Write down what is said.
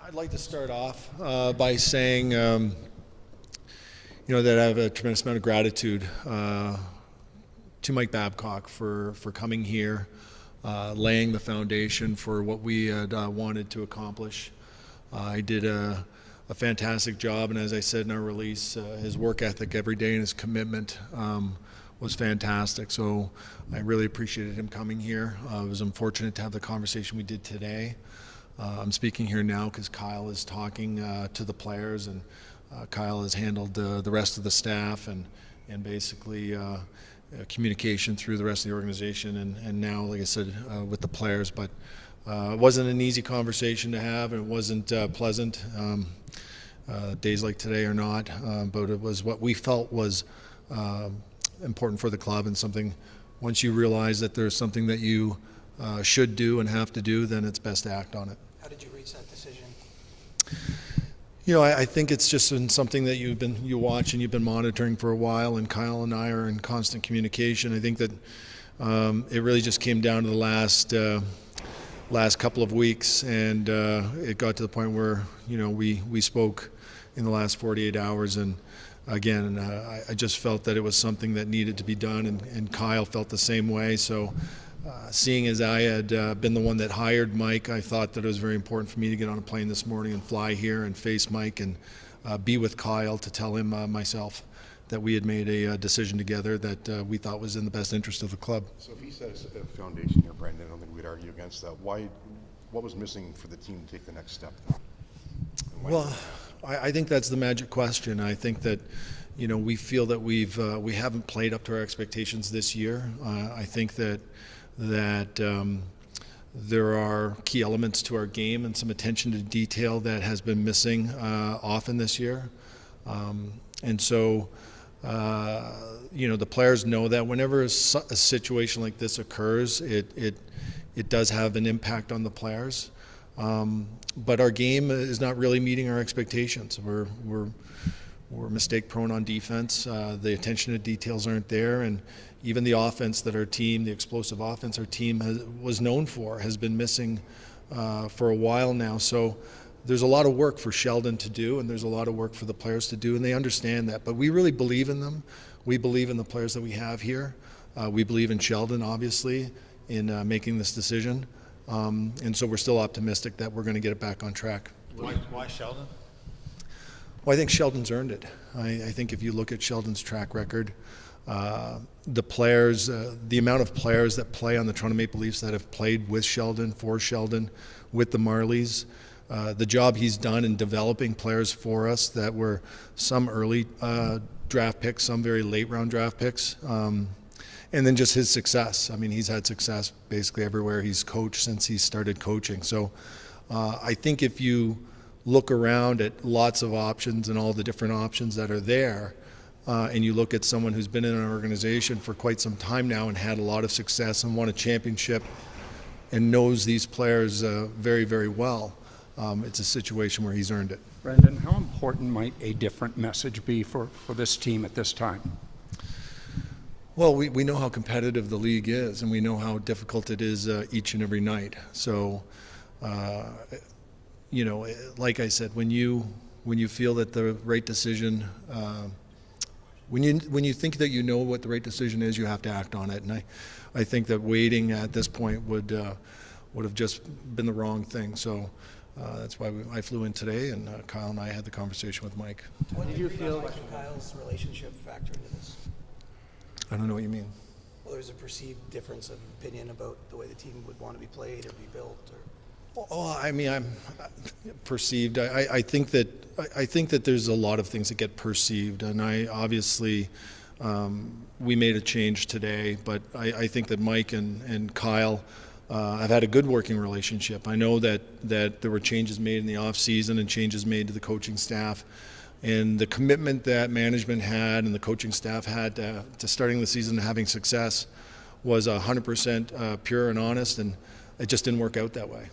I'd like to start off by saying, that I have a tremendous amount of gratitude to Mike Babcock for coming here, laying the foundation for what we had wanted to accomplish. He did a fantastic job, and as I said in our release, his work ethic every day and his commitment was fantastic. So I really appreciated him coming here. I was unfortunate to have the conversation we did today. I'm speaking here now because Kyle is talking to the players, and Kyle has handled the rest of the staff and basically communication through the rest of the organization, and now, like I said, with the players. But it wasn't an easy conversation to have, and it wasn't pleasant. Days like today are not, but it was what we felt was important for the club, and something, once you realize that there's something that you should do and have to do, then it's best to act on it. How did you reach that decision? I think it's just been something that you watch and you've been monitoring for a while, and Kyle and I are in constant communication. I think that it really just came down to the last couple of weeks, and it got to the point where we spoke in the last 48 hours, and again, I just felt that it was something that needed to be done, and Kyle felt the same way. So seeing as I had been the one that hired Mike, I thought that it was very important for me to get on a plane this morning and fly here and face Mike and be with Kyle to tell him myself that we had made a decision together that we thought was in the best interest of the club. So if he says a foundation here, Brendan, I don't think we'd argue against that. What was missing for the team to take the next step then? Well, I think that's the magic question. I think that we feel that we haven't played up to our expectations this year. I think that there are key elements to our game and some attention to detail that has been missing often this year. And so, the players know that whenever a situation like this occurs, it does have an impact on the players. But our game is not really meeting our expectations. We're mistake prone on defense. The attention to details aren't there, and even the offense that our team, the explosive offense our team was known for, has been missing for a while now. So there's a lot of work for Sheldon to do, and there's a lot of work for the players to do, and they understand that. But we really believe in them. We believe in the players that we have here. We believe in Sheldon, obviously, in making this decision. And so we're still optimistic that we're going to get it back on track. Why Sheldon? Well, I think Sheldon's earned it. I think if you look at Sheldon's track record, the players, the amount of players that play on the Toronto Maple Leafs that have played with Sheldon, for Sheldon, with the Marlies, the job he's done in developing players for us that were some early draft picks, some very late round draft picks, and then just his success. I mean, he's had success basically everywhere he's coached since he started coaching. So I think if you look around at lots of options and all the different options that are there, and you look at someone who's been in an organization for quite some time now and had a lot of success and won a championship and knows these players very, very well, it's a situation where he's earned it. Brendan, how important might a different message be for this team at this time? Well, we know how competitive the league is, and we know how difficult it is each and every night. So, like I said, when you feel that the right decision, when you think that you know what the right decision is, you have to act on it. And I think that waiting at this point would have just been the wrong thing. So that's why I flew in today, and Kyle and I had the conversation with Mike. What did you feel like Kyle's relationship factor into this? I don't know what you mean. Well, there's a perceived difference of opinion about the way the team would want to be played or be built, or. Oh, I mean, I'm perceived. I think that there's a lot of things that get perceived, and I obviously we made a change today, but I think that Mike and Kyle have had a good working relationship. I know that there were changes made in the off season and changes made to the coaching staff, and the commitment that management had and the coaching staff had to starting the season and having success was 100% pure and honest, and it just didn't work out that way.